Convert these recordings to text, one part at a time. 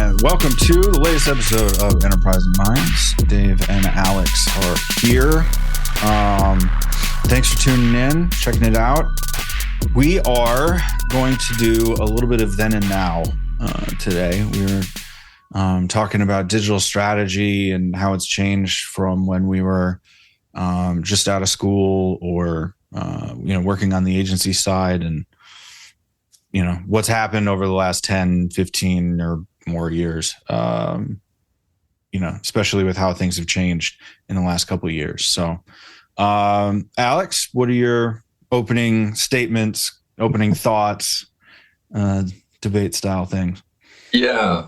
and welcome to the latest episode of Enterprising Minds. Dave and Alex are here. Thanks for tuning in, checking it out. We are going to do a little bit of then and now today. We're talking about digital strategy and how it's changed from when we were just out of school or working on the agency side, and what's happened over the last 10, 15 or more years, especially with how things have changed in the last couple of years. So, Alex, what are your opening statements, opening thoughts, debate style things? Yeah.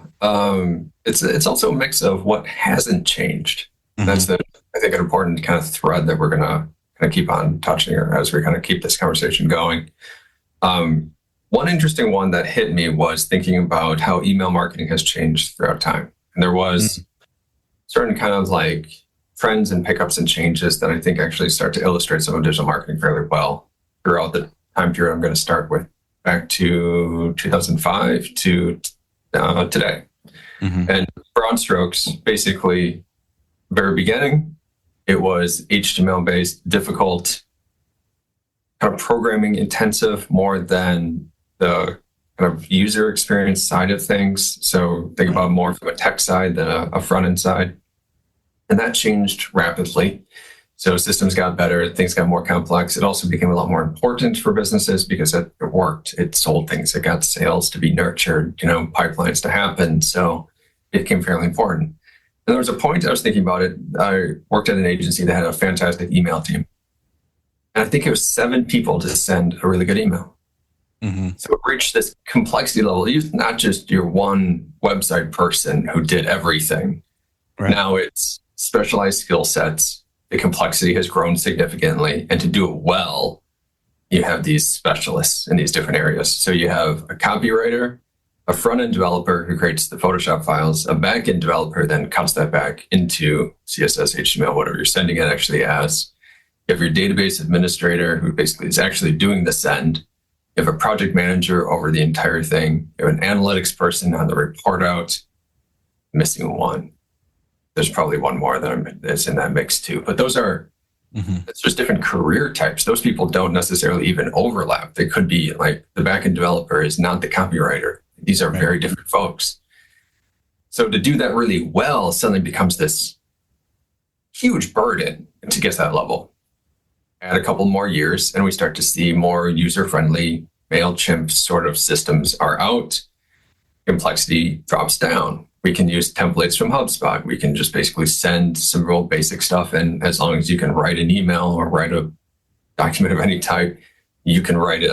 It's also a mix of what hasn't changed. Mm-hmm. That's I think an important kind of thread that we're going to kind of keep on touching as we kind of keep this conversation going. One interesting one that hit me was thinking about how email marketing has changed throughout time. And there was certain kind of like trends and pickups and changes that I think actually start to illustrate some of digital marketing fairly well throughout the time period I'm going to start with, back to 2005 to today. Mm-hmm. And broad strokes, basically, very beginning, it was HTML-based, difficult, kind of programming intensive more than the kind of user experience side of things. So think about more from a tech side than a front-end side. And that changed rapidly. So systems got better, things got more complex. It also became a lot more important for businesses because it worked. It sold things. It got sales to be nurtured, pipelines to happen. So it became fairly important. And there was a point I was thinking about it. I worked at an agency that had a fantastic email team. And I think it was 7 people to send a really good email. Mm-hmm. So it reached this complexity level. It's not just your one website person who did everything. Right. Now it's specialized skill sets. The complexity has grown significantly. And to do it well, you have these specialists in these different areas. So you have a copywriter, a front-end developer who creates the Photoshop files, a back-end developer then cuts that back into CSS, HTML, whatever you're sending it actually as. You have your database administrator who basically is actually doing the send. You have a project manager over the entire thing. You have an analytics person on the report out. Missing one. There's probably one more that's in that mix too. But those are it's just different career types. Those people don't necessarily even overlap. They could be like the backend developer is not the copywriter. These are very different folks. So to do that really well suddenly becomes this huge burden to get to that level. Add a couple more years and we start to see more user-friendly MailChimp sort of systems are out. Complexity drops down. We can use templates from HubSpot. We can just basically send some real basic stuff. And as long as you can write an email or write a document of any type, you can write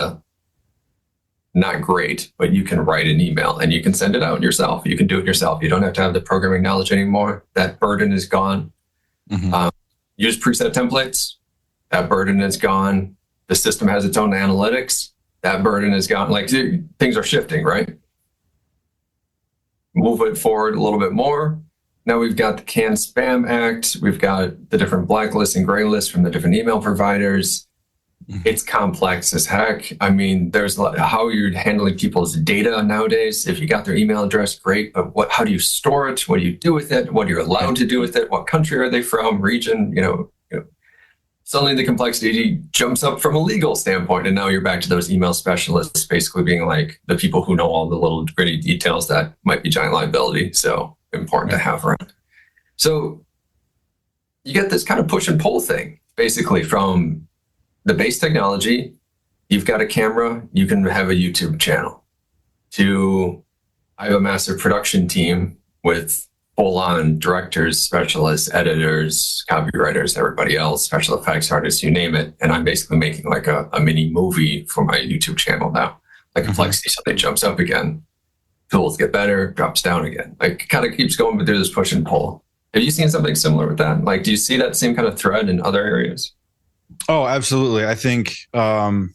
not great, but you can write an email and you can send it out yourself. You can do it yourself. You don't have to have the programming knowledge anymore. That burden is gone. Mm-hmm. Use preset templates. That burden is gone. The system has its own analytics. That burden is gone. Like things are shifting, right? Move it forward a little bit more. Now we've got the Canned Spam Act. We've got the different blacklist and gray lists from the different email providers. Mm-hmm. It's complex as heck. I mean, there's how you're handling people's data nowadays. If you got their email address, great. But how do you store it? What do you do with it? What are you allowed to do with it? What country are they from? Region? Suddenly the complexity jumps up from a legal standpoint. And now you're back to those email specialists basically being like the people who know all the little gritty details that might be giant liability. So important to have around. So you get this kind of push and pull thing, basically from the base technology. You've got a camera, you can have a YouTube channel, to I have a massive production team with full-on directors, specialists, editors, copywriters, everybody else, special effects artists, you name it. And I'm basically making like a mini movie for my YouTube channel now. Like complexity suddenly jumps up again. Tools get better, drops down again. Like kind of keeps going through this push and pull. Have you seen something similar with that? Like, do you see that same kind of thread in other areas? Oh, absolutely. I think, the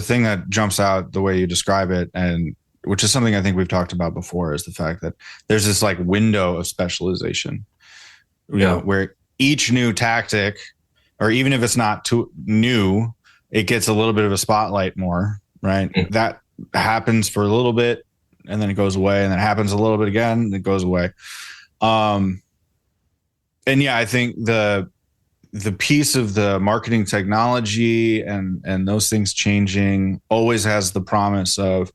thing that jumps out the way you describe it, and which is something I think we've talked about before, is the fact that there's this like window of specialization, where each new tactic, or even if it's not too new, it gets a little bit of a spotlight more, right? Mm-hmm. That happens for a little bit, and then it goes away, and then it happens a little bit again, and it goes away. And yeah, I think the piece of the marketing technology and those things changing always has the promise of,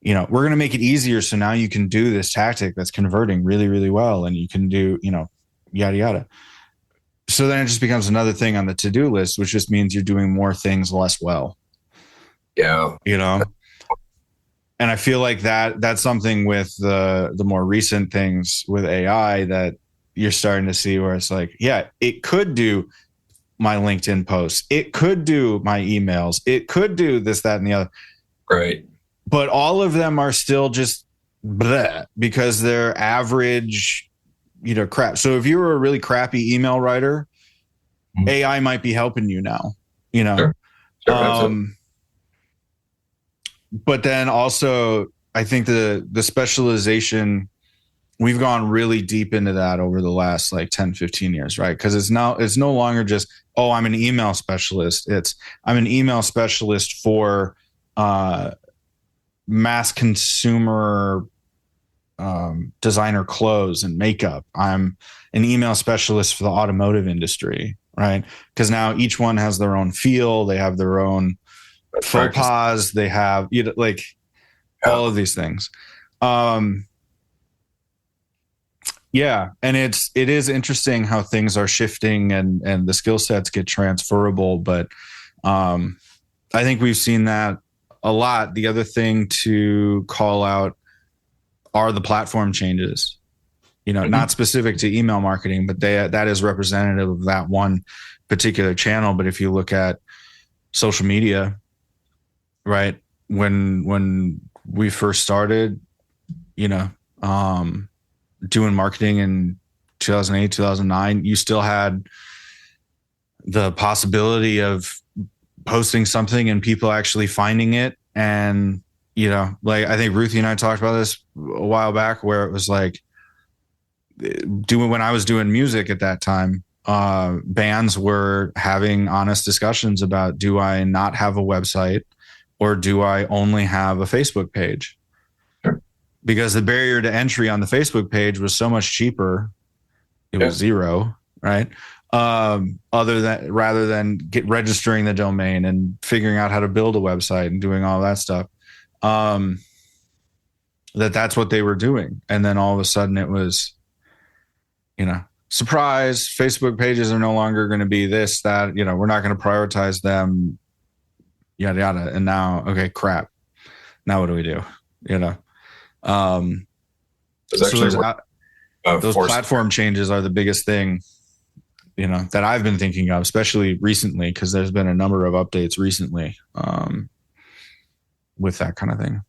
we're going to make it easier. So now you can do this tactic that's converting really, really well, and you can do, yada, yada. So then it just becomes another thing on the to-do list, which just means you're doing more things less well. Yeah. And I feel like that's something with the more recent things with AI that you're starting to see, where it's like, yeah, it could do my LinkedIn posts. It could do my emails. It could do this, that, and the other. Right. But all of them are still just bleh, because they're average, crap. So if you were a really crappy email writer, AI might be helping you now, Sure, but then also I think the specialization, we've gone really deep into that over the last like 10, 15 years, right? Because it's no longer just, oh, I'm an email specialist. I'm an email specialist for mass consumer designer clothes and makeup. I'm an email specialist for the automotive industry, right? Because now each one has their own feel. They have their own faux pas. They have all of these things. Yeah. And it is interesting how things are shifting and the skill sets get transferable. But I think we've seen that a lot. The other thing to call out are the platform changes, not specific to email marketing, but that is representative of that one particular channel. But if you look at social media, right, when we first started, doing marketing in 2008, 2009, you still had the possibility of posting something and people actually finding it. And, I think Ruthi and I talked about this a while back, where it was like when I was doing music at that time, bands were having honest discussions about, do I not have a website or do I only have a Facebook page? Sure. Because the barrier to entry on the Facebook page was so much cheaper. It was zero, right? Rather than registering the domain and figuring out how to build a website and doing all that stuff. That's what they were doing. And then all of a sudden it was, surprise, Facebook pages are no longer going to be this, that, we're not going to prioritize them, yada, yada. And now, okay, crap. Now what do we do? Those platform changes are the biggest thing, that I've been thinking of, especially recently, because there's been a number of updates recently with that kind of thing.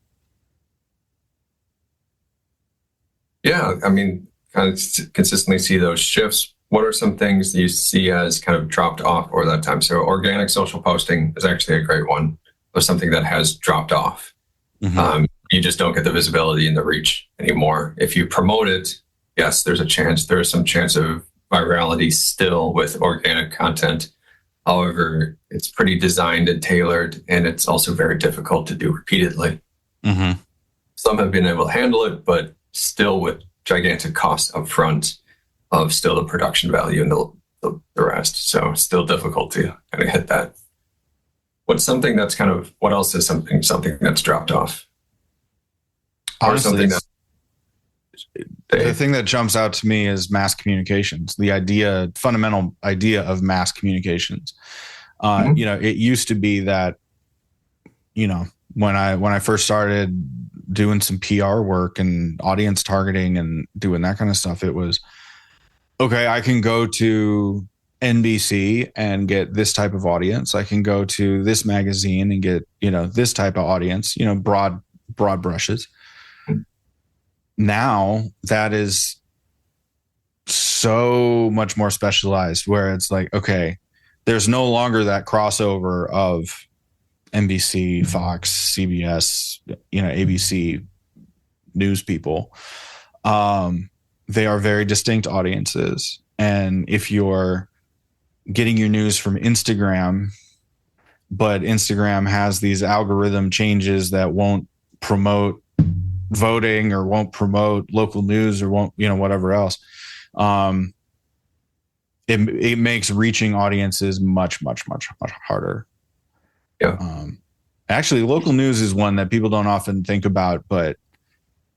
Yeah, I mean, kind of consistently see those shifts. What are some things that you see as kind of dropped off over that time? So organic social posting is actually a great one of something that has dropped off. Mm-hmm. You just don't get the visibility and the reach anymore. If you promote it, yes, there's some chance of virality still with organic content. However, it's pretty designed and tailored, and it's also very difficult to do repeatedly. Mm-hmm. Some have been able to handle it, but still with gigantic costs up front of still the production value and the rest. So still difficult to kind of hit that. What else is something that's dropped off? Honestly, or something the thing that jumps out to me is mass communications, the fundamental idea of mass communications. Mm-hmm. It used to be that, when I first started doing some PR work and audience targeting and doing that kind of stuff, it was, okay, I can go to NBC and get this type of audience. I can go to this magazine and get, this type of audience, broad brushes. Now that is so much more specialized, where it's like, okay, there's no longer that crossover of NBC, Fox, CBS, ABC news people. They are very distinct audiences. And if you're getting your news from Instagram, but Instagram has these algorithm changes that won't promote voting or won't promote local news or won't, whatever else. It makes reaching audiences much, much, much, much harder. Yeah. Actually, local news is one that people don't often think about, but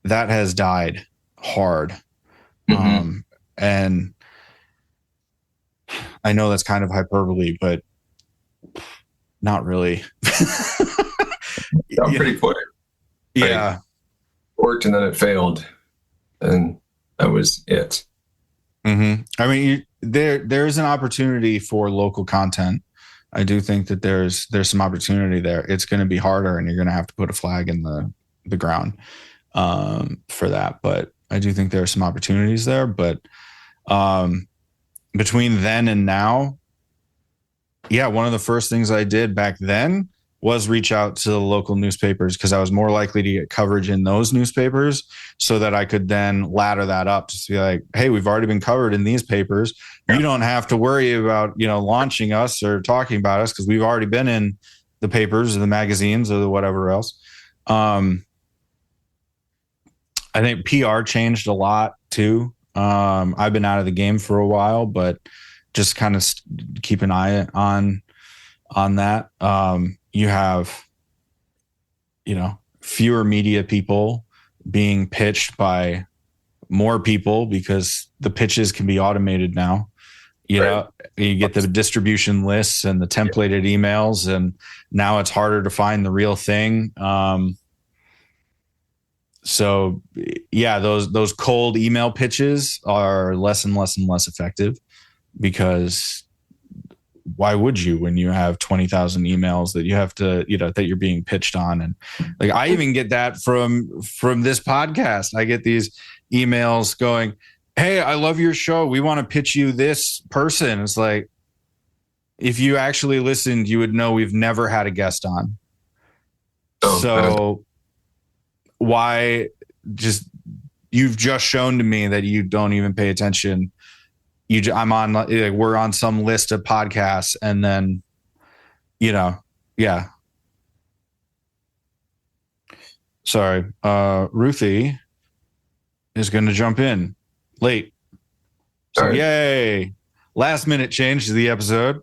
that has died hard. And I know that's kind of hyperbole, but not really. I'm pretty clear. Yeah. Worked and then it failed. And that was it. I mean, there's an opportunity for local content. I do think that there's some opportunity there. It's going to be harder, and you're going to have to put a flag in the ground for that. But I do think there are some opportunities there. But between then and now, yeah, one of the first things I did back then was reach out to the local newspapers, because I was more likely to get coverage in those newspapers, so that I could then ladder that up to be like, hey, we've already been covered in these papers. You don't have to worry about, launching us or talking about us, because we've already been in the papers or the magazines or the whatever else. I think PR changed a lot too. I've been out of the game for a while, but just kind of keep an eye on that. You have, fewer media people being pitched by more people, because the pitches can be automated now. You get the distribution lists and the templated emails, and now it's harder to find the real thing. So yeah, those cold email pitches are less and less and less effective, because why would you, when you have 20,000 emails that you have to, that you're being pitched on? And like, I even get that from this podcast. I get these emails going, hey, I love your show. We want to pitch you this person. It's like, if you actually listened, you would know we've never had a guest on. So why you've just shown to me that you don't even pay attention. We're on some list of podcasts, and then, yeah. Sorry. Ruthi is going to jump in late. So yay. Last minute change to the episode.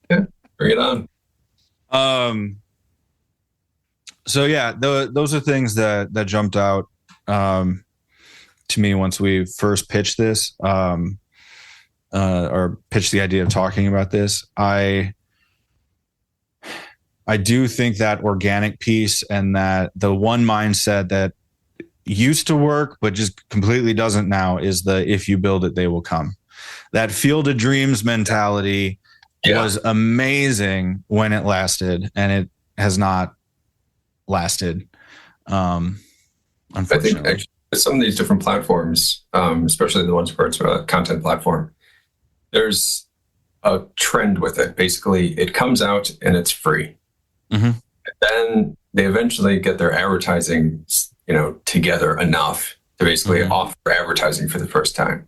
Yeah, bring it on. So yeah, those are things that jumped out to me once we first pitched this, or pitched the idea of talking about this. I do think that organic piece, and that the one mindset that used to work but just completely doesn't now, is the if you build it, they will come. That field of dreams mentality was amazing when it lasted, and it has not lasted, unfortunately. I think actually some of these different platforms, especially the ones where it's a content platform, there's a trend with it. Basically, it comes out and it's free. And then they eventually get their advertising, together enough to basically offer advertising for the first time.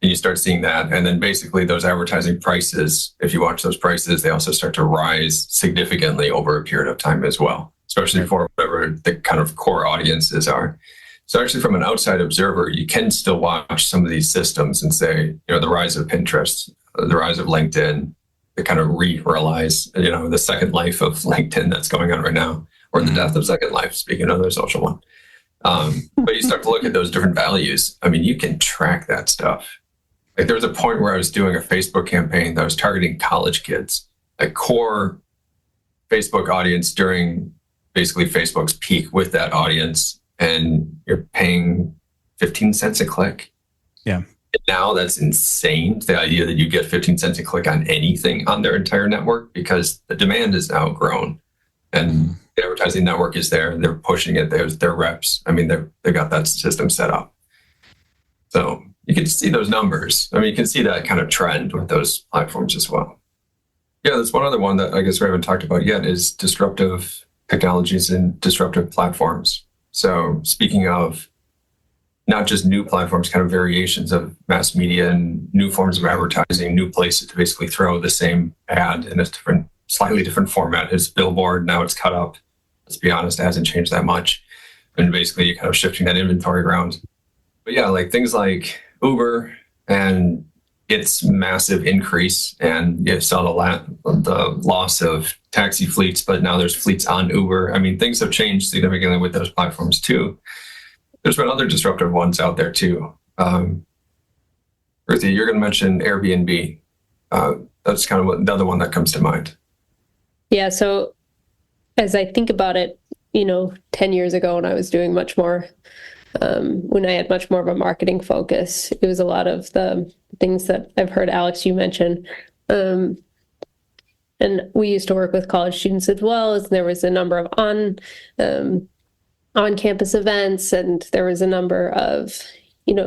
And you start seeing that. And then basically those advertising prices, if you watch those prices, they also start to rise significantly over a period of time as well, especially for whatever the kind of core audiences are. So actually, from an outside observer, you can still watch some of these systems and say, the rise of Pinterest, the rise of LinkedIn, the kind of realize, the second life of LinkedIn that's going on right now, or the death of Second Life, speaking of their social one. But you start to look at those different values. I mean, you can track that stuff. Like, there was a point where I was doing a Facebook campaign that was targeting college kids, a core Facebook audience during basically Facebook's peak with that audience. And you're paying 15 cents a click. Yeah. And now that's insane. The idea that you get 15 cents a click on anything on their entire network, because the demand is now grown and the advertising network is there. They're pushing it. There's their reps. I mean, they've got that system set up. So you can see those numbers. I mean, you can see that kind of trend with those platforms as well. Yeah, there's one other one that I guess we haven't talked about yet, is disruptive technologies and disruptive platforms. So speaking of not just new platforms, kind of variations of mass media and new forms of advertising, new places to basically throw the same ad in a slightly different format. It's billboard, now it's cut up. Let's be honest, it hasn't changed that much. and basically you're kind of shifting that inventory around. But yeah, like things like Uber and its massive increase, and you saw the loss of taxi fleets, but now there's fleets on Uber. I mean, things have changed significantly with those platforms too. There's been other disruptive ones out there too. Ruthi, you're going to mention Airbnb. That's kind of the other one that comes to mind. Yeah. So as I think about it, 10 years ago when I was doing much more, when I had much more of a marketing focus, it was a lot of the things that I've heard Alex, you mention. And we used to work with college students as well, as there was a number of on-campus events, and there was a number of,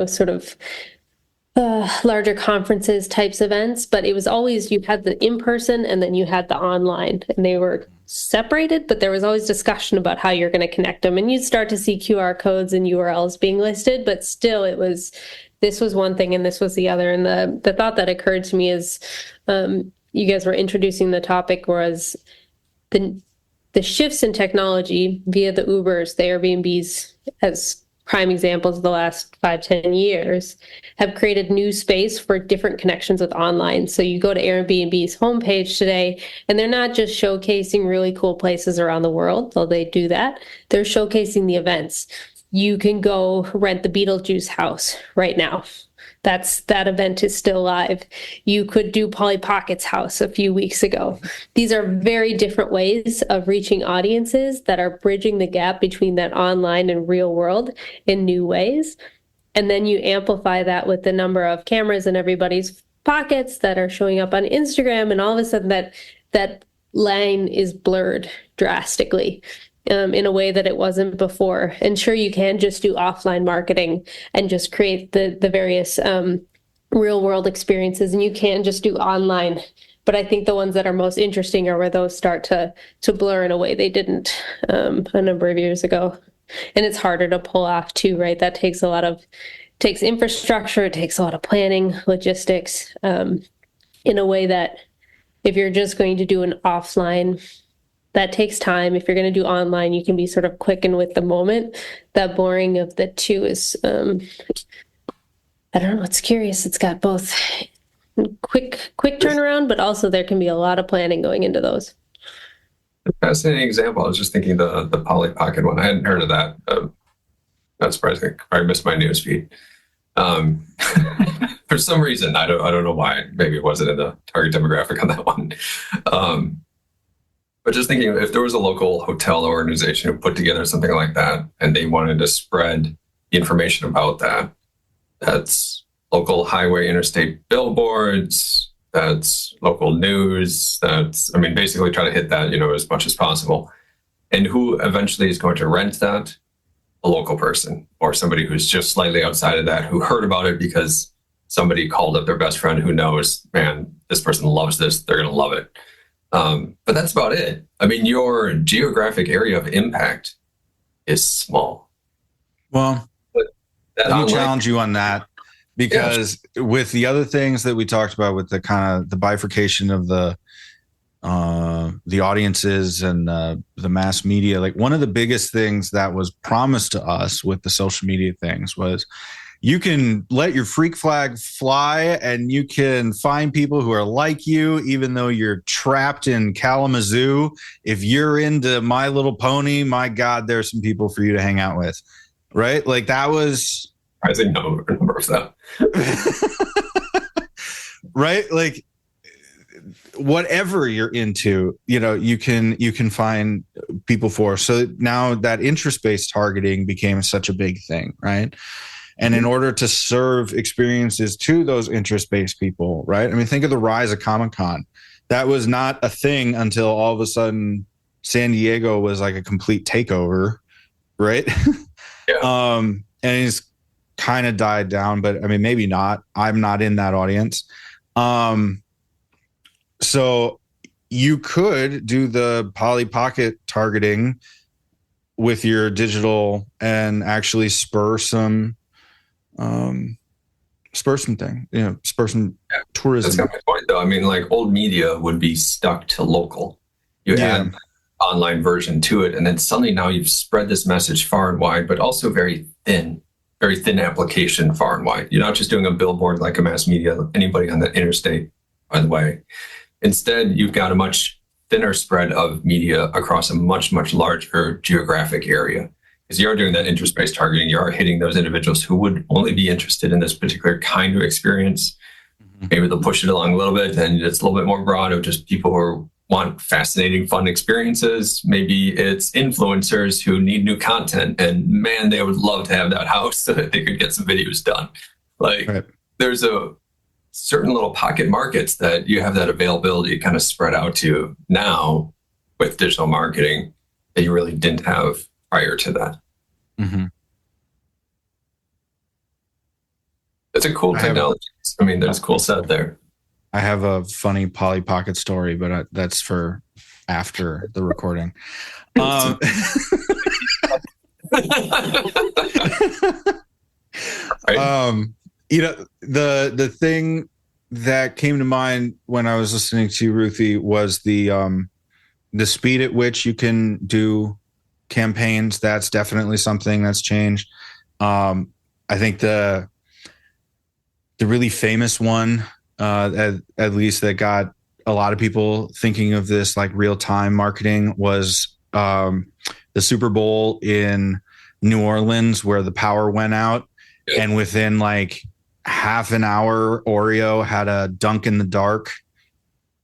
sort of larger conferences types events, but it was always, you had the in-person and then you had the online, and they were separated, but there was always discussion about how you're going to connect them. And you'd start to see QR codes and URLs being listed, but still this was one thing and this was the other. And the thought that occurred to me is, you guys were introducing the topic was the shifts in technology via the Ubers, the Airbnbs, as prime examples of the last 5-10 years, have created new space for different connections with online. So you go to Airbnb's homepage today, and they're not just showcasing really cool places around the world, though they do that. They're showcasing the events. You can go rent the Beetlejuice house right now. That event is still live. You could do Polly Pocket's house a few weeks ago. These are very different ways of reaching audiences that are bridging the gap between that online and real world in new ways. And then you amplify that with the number of cameras in everybody's pockets that are showing up on Instagram, and all of a sudden that line is blurred drastically. In a way that it wasn't before. And sure, you can just do offline marketing and just create the various real world experiences, and you can just do online. But I think the ones that are most interesting are where those start to blur in a way they didn't a number of years ago. And it's harder to pull off too, right? That takes infrastructure, it takes a lot of planning, logistics, in a way that if you're just going to do an offline, that takes time. If you're going to do online, you can be sort of quick and with the moment. That boring of the two is, I don't know, it's curious. It's got both quick turnaround, but also there can be a lot of planning going into those. A fascinating example. I was just thinking the Polly Pocket one. I hadn't heard of that. Not surprising. I missed my news feed. For some reason, I don't know why. Maybe it wasn't in the target demographic on that one. But just thinking, if there was a local hotel organization who put together something like that, and they wanted to spread information about that, that's local highway interstate billboards, that's local news, basically try to hit that, as much as possible. And who eventually is going to rent that? A local person, or somebody who's just slightly outside of that, who heard about it because somebody called up their best friend who knows, man, this person loves this, they're going to love it. But that's about it. I mean, your geographic area of impact is small. Well, let me challenge you on that, because with the other things that we talked about, with the kind of the bifurcation of the audiences and the mass media, like one of the biggest things that was promised to us with the social media things was, you can let your freak flag fly and you can find people who are like you, even though you're trapped in Kalamazoo. If you're into My Little Pony, my God, there's some people for you to hang out with, right? Like that was... I think no number of that. Right? Like whatever you're into, you can find people for. So now that interest-based targeting became such a big thing, right? And in order to serve experiences to those interest-based people, right? I mean, think of the rise of Comic-Con. That was not a thing until all of a sudden San Diego was like a complete takeover, right? Yeah. And it's kind of died down, but I mean, maybe not. I'm not in that audience. So you could do the Polly Pocket targeting with your digital and actually spur some tourism. That's kind of my point, though. I mean, like old media would be stuck to local. You had online version to it. And then suddenly now you've spread this message far and wide, but also very thin application far and wide. You're not just doing a billboard like a mass media, anybody on the interstate, by the way. Instead, you've got a much thinner spread of media across a much, much larger geographic area. Because you are doing that interest-based targeting, you are hitting those individuals who would only be interested in this particular kind of experience. Maybe they'll push it along a little bit, and it's a little bit more broad of just people who want fascinating, fun experiences. Maybe it's influencers who need new content, and man, they would love to have that house so that they could get some videos done. Like, right. There's a certain little pocket markets that you have that availability kind of spread out to now with digital marketing that you really didn't have prior to that. Mm-hmm. It's a cool technology. I mean, there's a cool set there. I have a funny Polly Pocket story, but that's for after the recording. Right. The thing that came to mind when I was listening to Ruthi was the speed at which you can do campaigns. That's definitely something that's changed. I think the really famous one, at least that got a lot of people thinking of this like real-time marketing, was the Super Bowl in New Orleans, where the power went out, and within like half an hour, Oreo had a dunk in the dark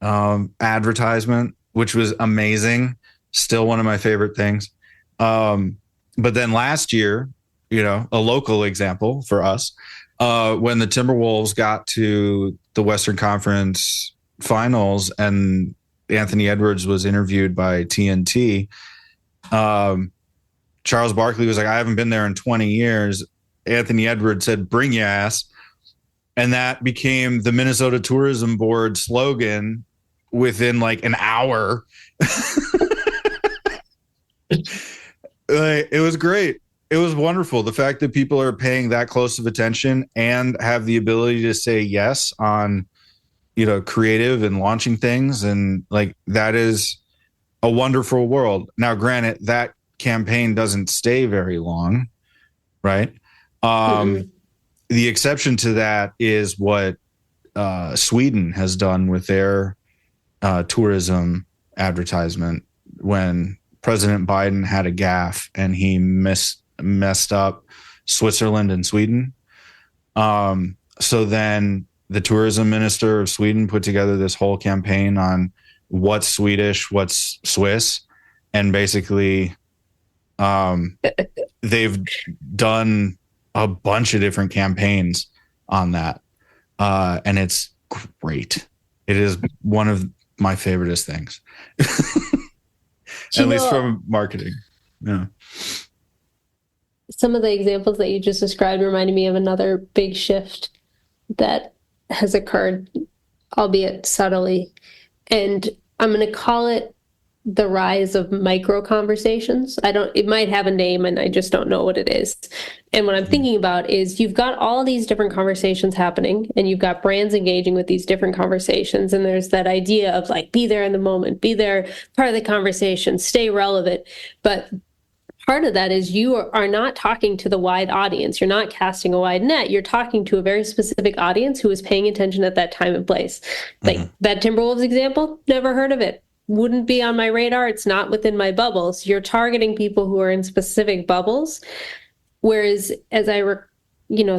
advertisement, which was amazing. Still one of my favorite things. But then last year, a local example for us, when the Timberwolves got to the Western Conference Finals and Anthony Edwards was interviewed by TNT, Charles Barkley was like, I haven't been there in 20 years. Anthony Edwards said, bring your ass. And that became the Minnesota Tourism Board slogan within like an hour. It was great. It was wonderful. The fact that people are paying that close of attention and have the ability to say yes on, creative and launching things. And like, that is a wonderful world. Now, granted, that campaign doesn't stay very long, right? The exception to that is what Sweden has done with their tourism advertisement when President Biden had a gaffe and he messed up Switzerland and Sweden. So then the tourism minister of Sweden put together this whole campaign on what's Swedish, what's Swiss. And basically they've done a bunch of different campaigns on that. And it's great. It is one of my favoriteest things. At least from marketing. Yeah. Some of the examples that you just described reminded me of another big shift that has occurred, albeit subtly. And I'm going to call it the rise of micro conversations. It might have a name and I just don't know what it is. And what I'm thinking about is you've got all these different conversations happening and you've got brands engaging with these different conversations. And there's that idea of like, be there in the moment, be there, part of the conversation, stay relevant. But part of that is you are not talking to the wide audience. You're not casting a wide net. You're talking to a very specific audience who is paying attention at that time and place. Like that Timberwolves example, never heard of it. Wouldn't be on my radar. It's not within my bubbles. You're targeting people who are in specific bubbles. Whereas as I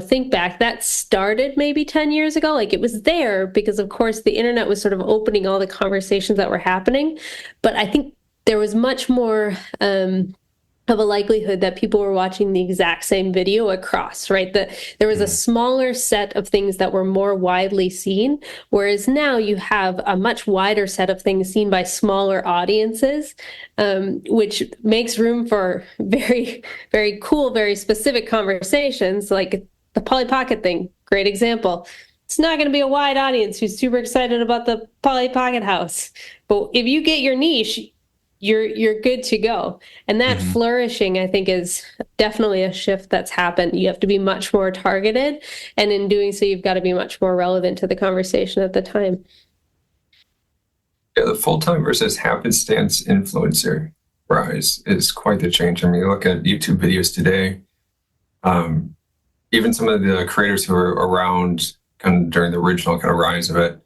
think back, that started maybe 10 years ago. Like it was there because of course the internet was sort of opening all the conversations that were happening. But I think there was much more of a likelihood that people were watching the exact same video across, right? There was a smaller set of things that were more widely seen, whereas now you have a much wider set of things seen by smaller audiences, which makes room for very, very cool, very specific conversations, like the Polly Pocket thing, great example. It's not going to be a wide audience who's super excited about the Polly Pocket house, but if you get your niche, you're good to go. And that flourishing, I think, is definitely a shift that's happened. You have to be much more targeted. And in doing so, you've got to be much more relevant to the conversation at the time. Yeah, the full-time versus happenstance influencer rise is quite the change. I mean, you look at YouTube videos today, even some of the creators who were around kind of during the original kind of rise of it,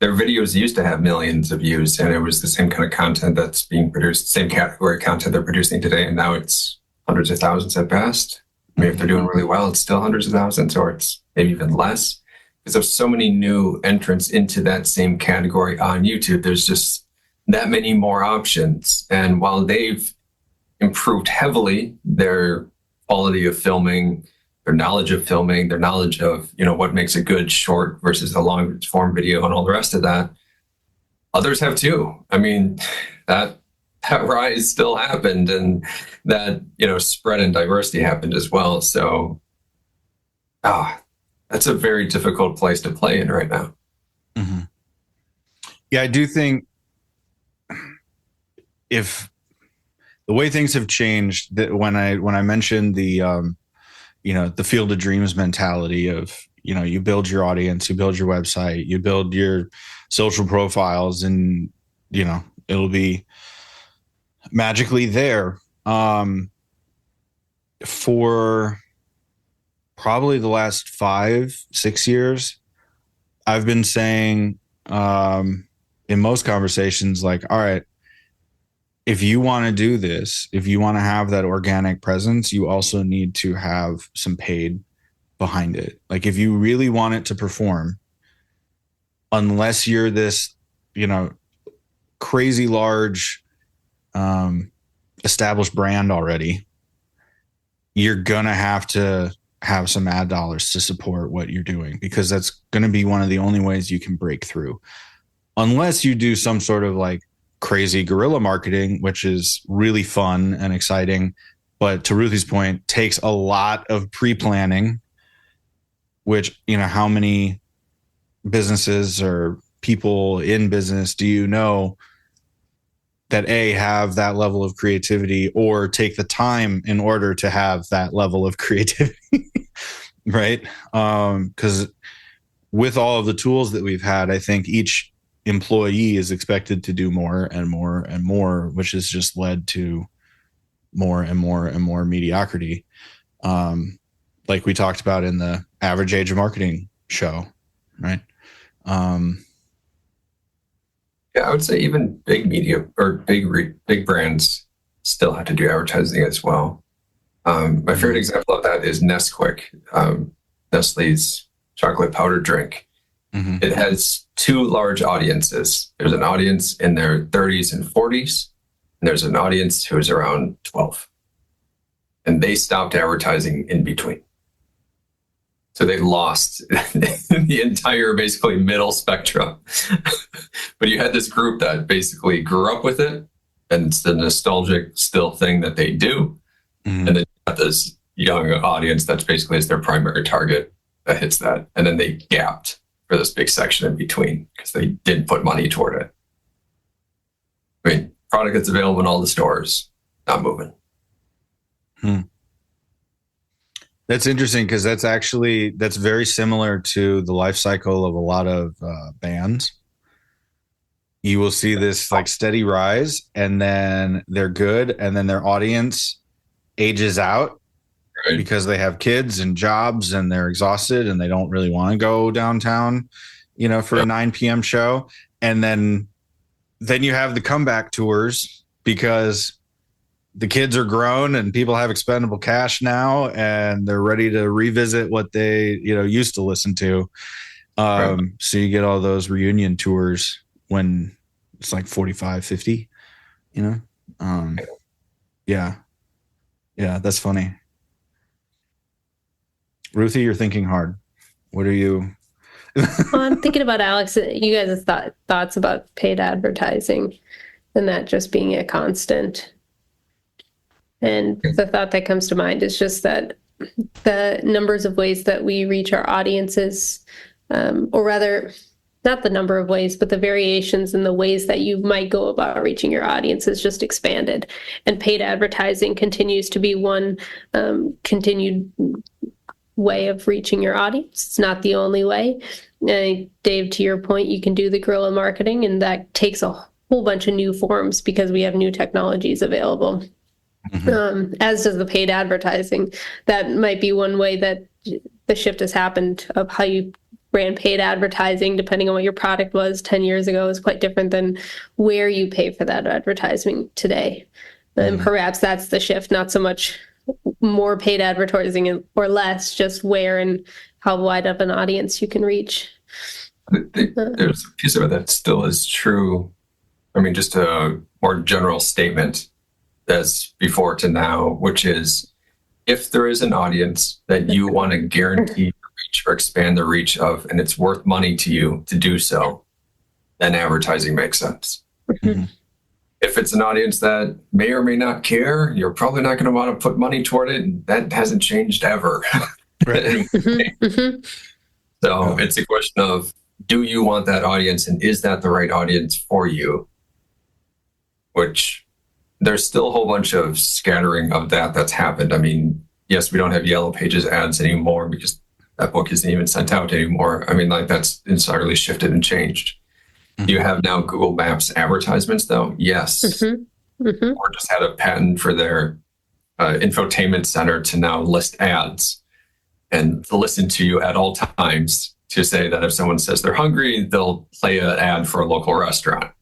their videos used to have millions of views, and it was the same kind of content that's being produced, same category of content they're producing today, and now it's hundreds of thousands at best. Maybe if they're doing really well, it's still hundreds of thousands, or it's maybe even less. Because there's so many new entrants into that same category on YouTube. There's just that many more options. And while they've improved heavily their quality of filming, their knowledge of filming, their knowledge of, what makes a good short versus a long form video and all the rest of that, others have too. I mean, that rise still happened, and that, spread and diversity happened as well. So, that's a very difficult place to play in right now. Mm-hmm. Yeah, I do think if the way things have changed, that when I mentioned the the field of dreams mentality of, you build your audience, you build your website, you build your social profiles, and it'll be magically there. For probably the last 5-6 years, I've been saying in most conversations, like, all right, if you want to do this, if you want to have that organic presence, you also need to have some paid behind it. Like, if you really want it to perform, unless you're this, crazy large established brand already, you're going to have some ad dollars to support what you're doing, because that's going to be one of the only ways you can break through. Unless you do some sort of like crazy guerrilla marketing, which is really fun and exciting, but to Ruthi's point, takes a lot of pre-planning, which, how many businesses or people in business do you know that have that level of creativity or take the time in order to have that level of creativity, right? Because with all of the tools that we've had, I think each employee is expected to do more and more and more, which has just led to more and more and more mediocrity. Like we talked about in the Average Age of Marketing show, right? Yeah, I would say even big media or big brands still have to do advertising as well. My favorite example of that is Nesquik, Nestle's chocolate powder drink. Mm-hmm. It has two large audiences. There's an audience in their 30s and 40s, and there's an audience who is around 12. And they stopped advertising in between. So they lost the entire basically middle spectrum. But you had this group that basically grew up with it, and it's the nostalgic still thing that they do. Mm-hmm. And then you got this young audience that's basically is their primary target that hits that. And then they gapped for this big section in between because they didn't put money toward it. I mean, product that's available in all the stores, not moving. That's interesting, because that's very similar to the life cycle of a lot of bands. You will see this like steady rise, and then they're good, and then their audience ages out, right? Because they have kids and jobs, and they're exhausted, and they don't really want to go downtown, for a 9 p.m. show. And then you have the comeback tours, because the kids are grown and people have expendable cash now, and they're ready to revisit what they, used to listen to. Right. So you get all those reunion tours when it's like 45, 50, yeah, that's funny. Ruthi, you're thinking hard. What are you? Well, I'm thinking about Alex. You guys' thoughts about paid advertising and that just being a constant. And the thought that comes to mind is just that the numbers of ways that we reach our audiences, or rather, not the number of ways, but the variations in the ways that you might go about reaching your audience has just expanded. And paid advertising continues to be one continued way of reaching your audience. It's not the only way. Dave, to your point, you can do the guerrilla marketing, and that takes a whole bunch of new forms because we have new technologies available. As does the paid advertising. That might be one way that the shift has happened of how you ran paid advertising, depending on what your product was 10 years ago, is quite different than where you pay for that advertising today. And perhaps that's the shift, not so much more paid advertising or less, just where and how wide of an audience you can reach. There's a piece of it that still is true. I mean, just a more general statement as before to now, which is if there is an audience that you want to guarantee reach or expand the reach of, and it's worth money to you to do so, then advertising makes sense. If it's an audience that may or may not care, you're probably not going to want to put money toward it. And that hasn't changed ever. Right. So it's a question of, do you want that audience, and is that the right audience for you? Which there's still a whole bunch of scattering of that's happened. I mean, yes, we don't have Yellow Pages ads anymore because that book isn't even sent out anymore. I mean, like, that's entirely shifted and changed. Do you have now Google Maps advertisements, though? Yes. Or just had a patent for their infotainment center to now list ads and to listen to you at all times, to say that if someone says they're hungry, they'll play an ad for a local restaurant.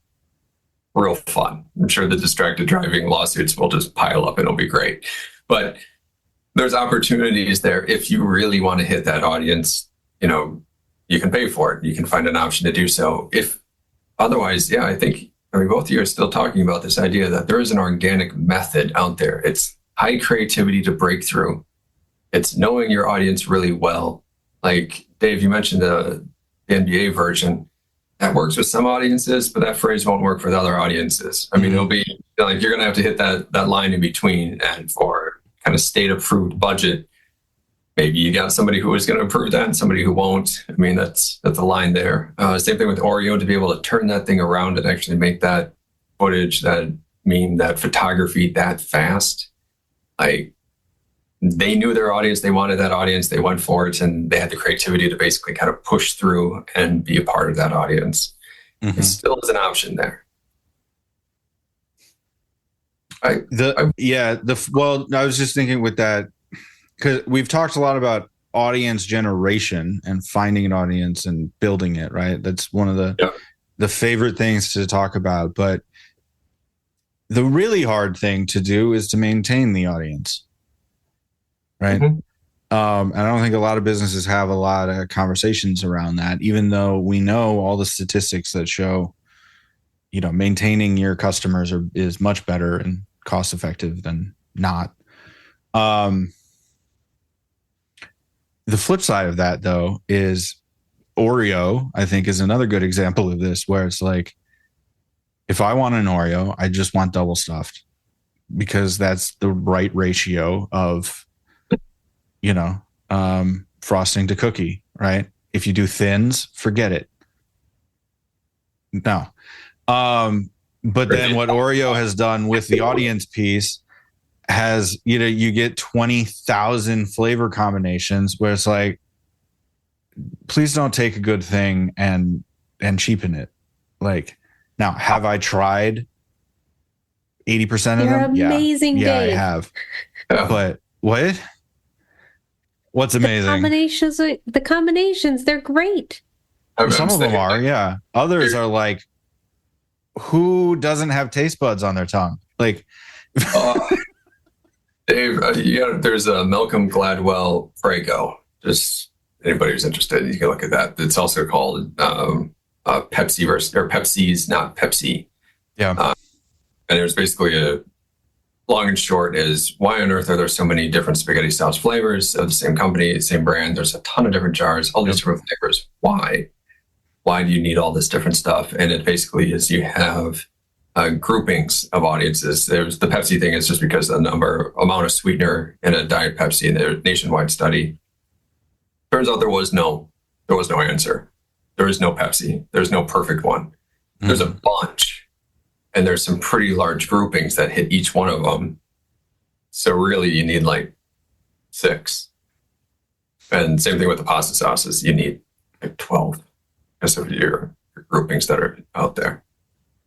Real fun. I'm sure the distracted driving lawsuits will just pile up and it'll be great. But there's opportunities there. If you really want to hit that audience, you can pay for it. You can find an option to do so. If otherwise, I mean, both of you are still talking about this idea that there is an organic method out there. It's high creativity to break through. It's knowing your audience really well. Like Dave, you mentioned the NBA version. That works with some audiences, but that phrase won't work for the other audiences. I mean, it'll be like you're going to have to hit that line in between. And for kind of state-approved budget, maybe you got somebody who is going to approve that and somebody who won't. I mean, that's a line there. Same thing with Oreo, to be able to turn that thing around and actually make that footage, that meme, that photography that fast. They knew their audience, they wanted that audience, they went for it, and they had the creativity to basically kind of push through and be a part of that audience. It still is an option there. I was just thinking with that, because we've talked a lot about audience generation and finding an audience and building it, right? That's one of the favorite things to talk about. But the really hard thing to do is to maintain the audience, right? And I don't think a lot of businesses have a lot of conversations around that, even though we know all the statistics that show, maintaining your customers is much better and cost effective than not. The flip side of that, though, is Oreo, I think, is another good example of this, where it's like, if I want an Oreo, I just want double stuffed because that's the right ratio of, frosting to cookie, right? If you do thins, forget it. No. But then what Oreo has done with the audience piece has, you get 20,000 flavor combinations where it's like, please don't take a good thing and cheapen it. Like, now, have I tried 80% of them? Amazing, yeah, Dave. I have. But what? What's amazing? The combinations, they're great. Some of them are, yeah. Others are like, who doesn't have taste buds on their tongue? Like, Dave, there's a Malcolm Gladwell Prego. Just anybody who's interested, you can look at that. It's also called Pepsi or Pepsi's Not Pepsi. Yeah. And there's basically a long and short is, why on earth are there so many different spaghetti sauce flavors of the same company, same brand? There's a ton of different jars, all these different flavors. Why? Why do you need all this different stuff? And it basically is you have groupings of audiences. There's the Pepsi thing is just because the amount of sweetener in a Diet Pepsi in their nationwide study. Turns out there was no answer. There is no Pepsi. There's no perfect one. There's a bunch. And there's some pretty large groupings that hit each one of them. So really you need like 6. And same thing with the pasta sauces. You need like 12 because of your groupings that are out there.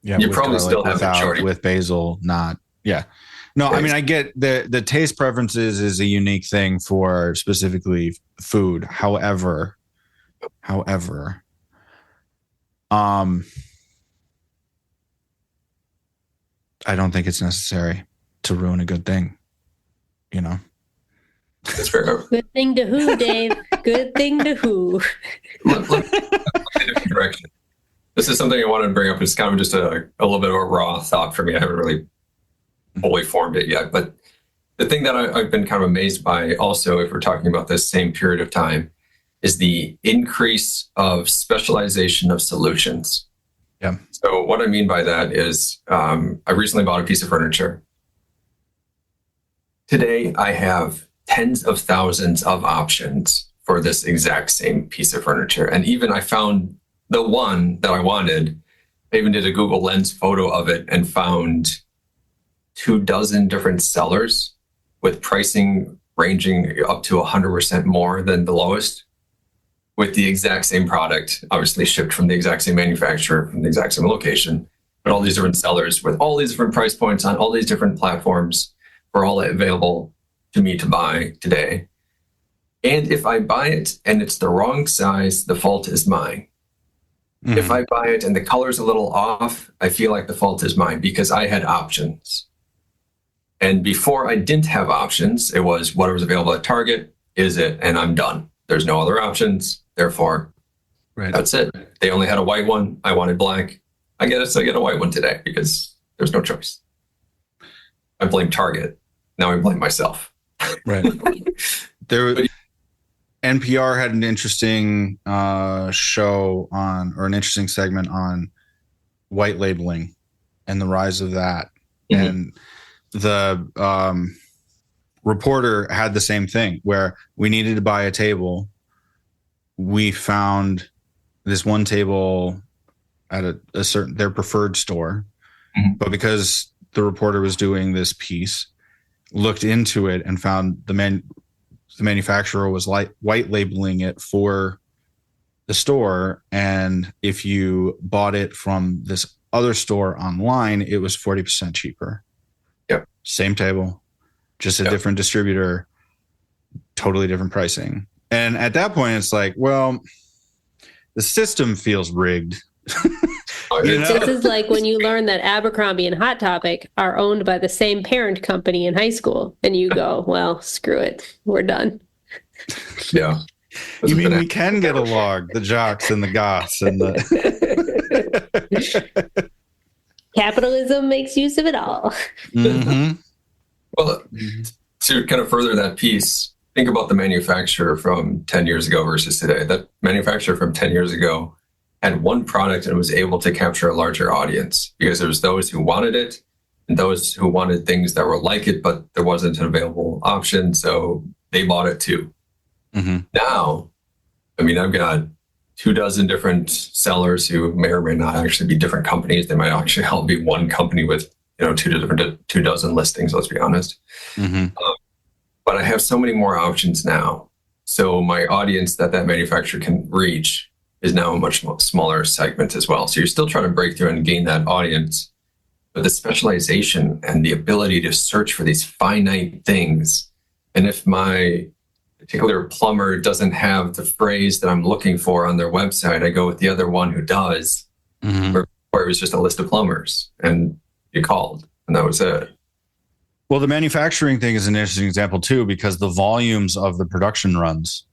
Yeah, you with probably garlic, still have without, majority with basil, not. Yeah. No, I mean, I get the taste preferences is a unique thing for specifically food. However, I don't think it's necessary to ruin a good thing, you know? That's fair. Good thing to who, Dave? Good thing to who? Let me in a different direction. This is something I wanted to bring up. It's kind of just a little bit of a raw thought for me. I haven't really fully formed it yet. But the thing that I've been kind of amazed by also, if we're talking about this same period of time, is the increase of specialization of solutions. Yeah. So what I mean by that is I recently bought a piece of furniture. Today, I have tens of thousands of options for this exact same piece of furniture. And even I found the one that I wanted. I even did a Google Lens photo of it and found 24 different sellers with pricing ranging up to 100% more than the lowest with the exact same product, obviously shipped from the exact same manufacturer, from the exact same location, but all these different sellers with all these different price points on all these different platforms were all available to me to buy today. And if I buy it and it's the wrong size, the fault is mine. Mm-hmm. If I buy it and the color's a little off, I feel like the fault is mine because I had options. And before I didn't have options, it was what was available at Target, is it, and I'm done. There's no other options. Therefore, That's it. They only had a white one. I wanted black. I get a white one today because there's no choice. I blame Target. Now I blame myself. Right. NPR had an interesting show on, or an interesting segment on white labeling and the rise of that. Mm-hmm. And the reporter had the same thing where we needed to buy a table. We found this one table at a certain, their preferred store, mm-hmm. but because the reporter was doing this piece, looked into it and found the manufacturer was white labeling it for the store. And if you bought it from this other store online, it was 40% cheaper. Yep. Same table, just a different distributor, totally different pricing. And at that point, it's like, well, the system feels rigged. You know? This is like when you learn that Abercrombie and Hot Topic are owned by the same parent company in high school, and you go, well, screw it. We're done. Yeah. You mean we can get along, the jocks and the goths and the... Capitalism makes use of it all. Mm-hmm. Well, to kind of further that piece, think about the manufacturer from 10 years ago versus today. That manufacturer from 10 years ago had one product and was able to capture a larger audience because there was those who wanted it and those who wanted things that were like it, but there wasn't an available option. So they bought it too. Mm-hmm. Now, I mean, I've got 24 different sellers who may or may not actually be different companies. They might actually all be one company with, 24 listings, let's be honest. Mm-hmm. But I have so many more options now. So my audience that manufacturer can reach is now a much smaller segment as well. So you're still trying to break through and gain that audience. But the specialization and the ability to search for these finite things. And if my particular plumber doesn't have the phrase that I'm looking for on their website, I go with the other one who does. Mm-hmm. Or it was just a list of plumbers and you called and that was it. Well, the manufacturing thing is an interesting example too, because the volumes of the production runs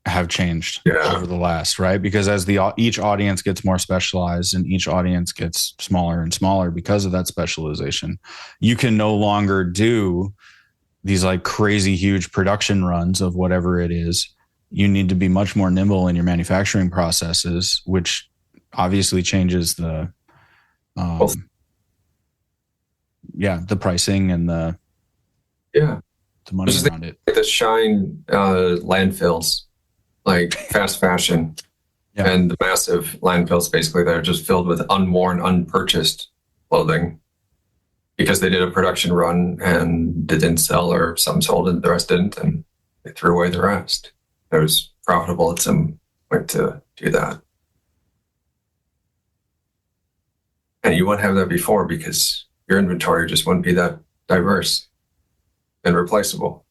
have changed over the last, right? Because as each audience gets more specialized and each audience gets smaller and smaller because of that specialization, you can no longer do these like crazy huge production runs of whatever it is. You need to be much more nimble in your manufacturing processes, which obviously changes the the pricing and the money around it. Like the Shine landfills, like fast fashion, and the massive landfills basically that are just filled with unworn, unpurchased clothing because they did a production run and they didn't sell or some sold and the rest didn't and they threw away the rest. it was profitable at some point to do that. And you wouldn't have that before because your inventory just wouldn't be that diverse and replaceable.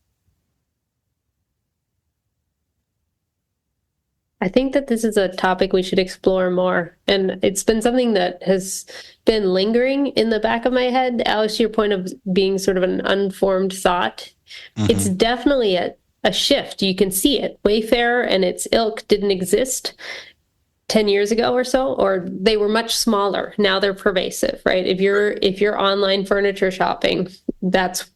I think that this is a topic we should explore more. And it's been something that has been lingering in the back of my head. Alex, to your point of being sort of an unformed thought, it's definitely a shift. You can see it. Wayfair and its ilk didn't exist 10 years ago or so, or they were much smaller. Now they're pervasive, right? If you're online furniture shopping, that's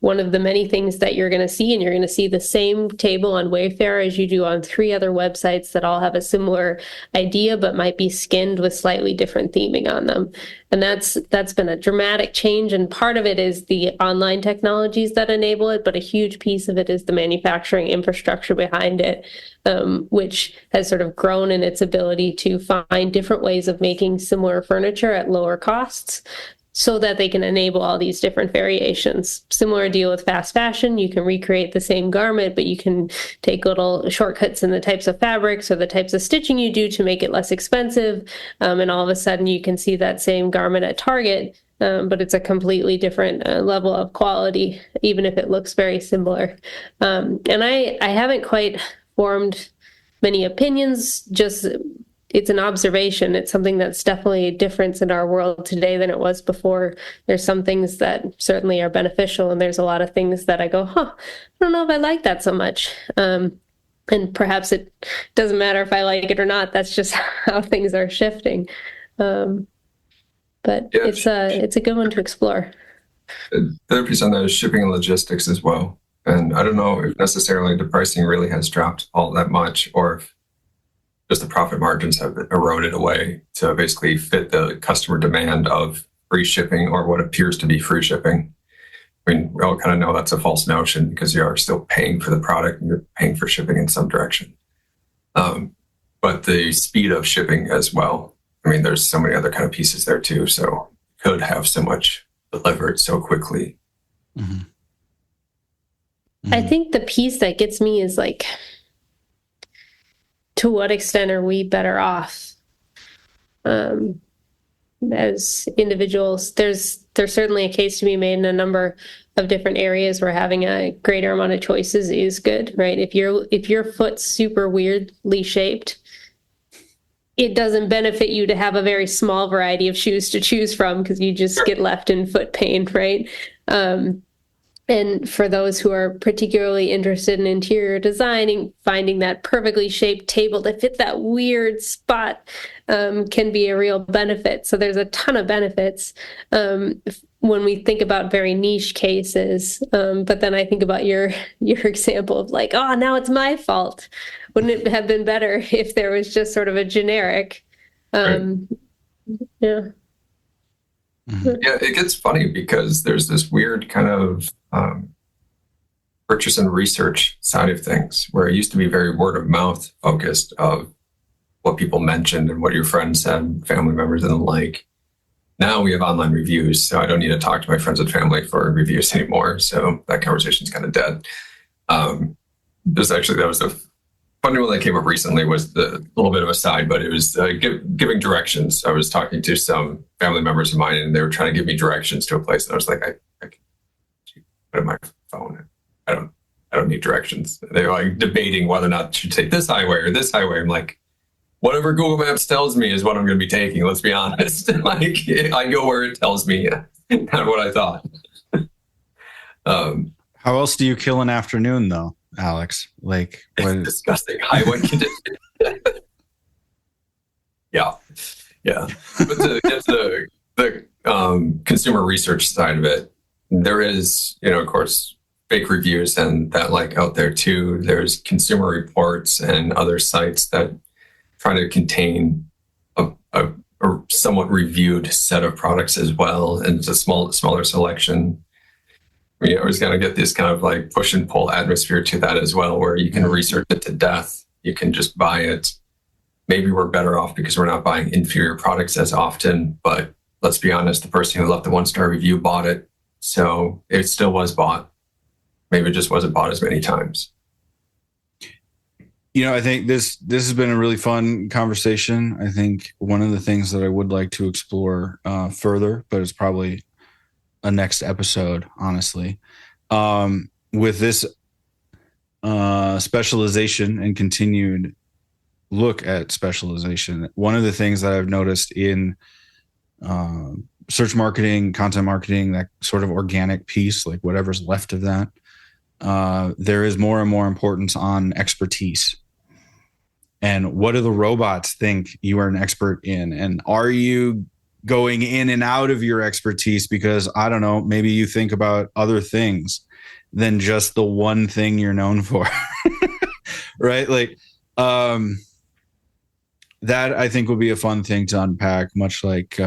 one of the many things that you're going to see, and you're going to see the same table on Wayfair as you do on 3 other websites that all have a similar idea but might be skinned with slightly different theming on them. And that's been a dramatic change, and part of it is the online technologies that enable it, but a huge piece of it is the manufacturing infrastructure behind it, which has sort of grown in its ability to find different ways of making similar furniture at lower costs, so that they can enable all these different variations. Similar deal with fast fashion. You can recreate the same garment, but you can take little shortcuts in the types of fabrics or the types of stitching you do to make it less expensive. And all of a sudden you can see that same garment at Target, but it's a completely different level of quality, even if it looks very similar. And I haven't quite formed many opinions, just it's an observation. It's something that's definitely a difference in our world today than it was before. There's some things that certainly are beneficial, and there's a lot of things that I go, I don't know if I like that so much. And perhaps it doesn't matter if I like it or not. That's just how things are shifting. But yeah, it's a good one to explore. The other piece on that is shipping and logistics as well. And I don't know if necessarily the pricing really has dropped all that much, or if just the profit margins have eroded away to basically fit the customer demand of free shipping, or what appears to be free shipping. I mean, we all kind of know that's a false notion because you are still paying for the product and you're paying for shipping in some direction. But the speed of shipping as well. I mean, there's so many other kind of pieces there too. So you could have so much delivered so quickly. I think the piece that gets me is like, to what extent are we better off as individuals? There's certainly a case to be made in a number of different areas where having a greater amount of choices is good, right? If your foot's super weirdly shaped, it doesn't benefit you to have a very small variety of shoes to choose from because you just get left in foot pain, right? And for those who are particularly interested in interior designing, finding that perfectly shaped table to fit that weird spot can be a real benefit. So there's a ton of benefits when we think about very niche cases. But then I think about your example of like, now it's my fault. Wouldn't it have been better if there was just sort of a generic? Right. Yeah. Yeah, it gets funny because there's this weird kind of purchase and research side of things where it used to be very word of mouth focused of what people mentioned and what your friends said, family members and the like. Now we have online reviews, so I don't need to talk to my friends and family for reviews anymore. So that conversation's kind of dead. That was a funny one that came up recently, was the little bit of a side, but it was giving directions. I was talking to some family members of mine, and they were trying to give me directions to a place, and I was like, I put it in my phone. I don't need directions. They were like debating whether or not to take this highway or this highway. I'm like, whatever Google Maps tells me is what I'm going to be taking. Let's be honest. Like, I go where it tells me, not what I thought. How else do you kill an afternoon, though, Alex? Like, what? It's disgusting highway condition. Yeah. But to get to the consumer research side of it, there is, of course, fake reviews and that like out there too. There's Consumer Reports and other sites that try to contain a somewhat reviewed set of products as well, and it's a smaller selection. We always got to get this kind of like push and pull atmosphere to that as well, where you can research it to death. You can just buy it. Maybe we're better off because we're not buying inferior products as often, but let's be honest, the person who left the 1-star review bought it. So it still was bought. Maybe it just wasn't bought as many times. I think this has been a really fun conversation. I think one of the things that I would like to explore further, but it's probably a next episode, honestly, with this specialization and continued look at specialization. One of the things that I've noticed in search marketing, content marketing, that sort of organic piece, like whatever's left of that, there is more and more importance on expertise. And what do the robots think you are an expert in? And are you going in and out of your expertise because, I don't know, maybe you think about other things than just the one thing you're known for, right? Like, that I think will be a fun thing to unpack, much like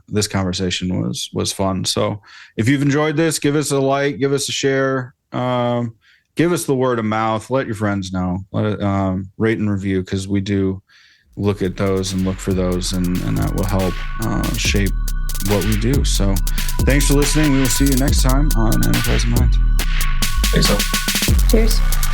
this conversation was fun. So if you've enjoyed this, give us a like, give us a share, give us the word of mouth, let your friends know, rate and review, because we do look at those and look for those, and that will help shape what we do. So thanks for listening. We will see you next time on Enterprising Minds. Thanks, so. Cheers.